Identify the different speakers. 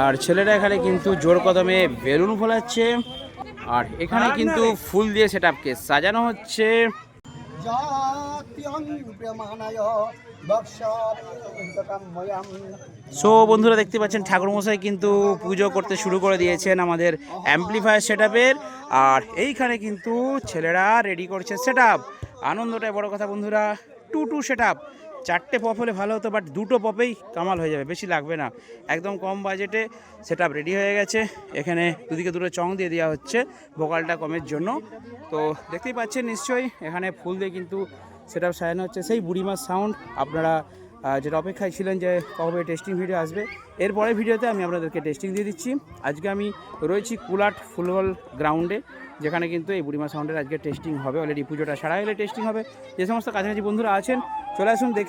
Speaker 1: আর ছেলেরা এখানে কিন্তু জোর কদমে বেলুন ফোলাচ্ছে, আর এখানে কিন্তু ফুল দিয়ে সেটআপকে সাজানো হচ্ছে। সো বন্ধুরা দেখতে পাচ্ছেন ঠাকুরমশাই কিন্তু পুজো করতে শুরু করে দিয়েছেন আমাদের অ্যাম্পলিফায়ার সেটআপের। আর এইখানে কিন্তু ছেলেরা রেডি করছে সেটআপ। আনন্দটাই বড় কথা বন্ধুরা। টু সেটআপ, 4টে পপ হলে ভালো হতো, বাট 2টো পপেই কামাল হয়ে যাবে, বেশি লাগবে না। একদম কম বাজেটে সেটআপ রেডি হয়ে গেছে। এখানে দুদিকে দুটো চং দিয়ে দেওয়া হচ্ছে ভোকালটা কমের জন্য। তো দেখতেই পাচ্ছেন নিশ্চয়ই এখানে ফুল দিয়ে কিন্তু সেটআপ সাজানো হচ্ছে। সেই বুড়িমার সাউন্ড আপনারা যেটা অপেক্ষায় ছিলেন যে কবে টেস্টিং ভিডিও আসবে, এরপরের ভিডিওতে আমি আপনাদেরকে টেস্টিং দিয়ে দিচ্ছি। আজকে আমি রয়েছি কুলাট ফুটবল গ্রাউন্ডে, যেখানে কিন্তু এই বুড়িমা সাউন্ডের আজকে টেস্টিং হবে। অলরেডি পুজোটা সারা হলে টেস্টিং হবে। যে সমস্ত কাছাকাছি বন্ধুরা আছেন চলে আসুন দেখতে।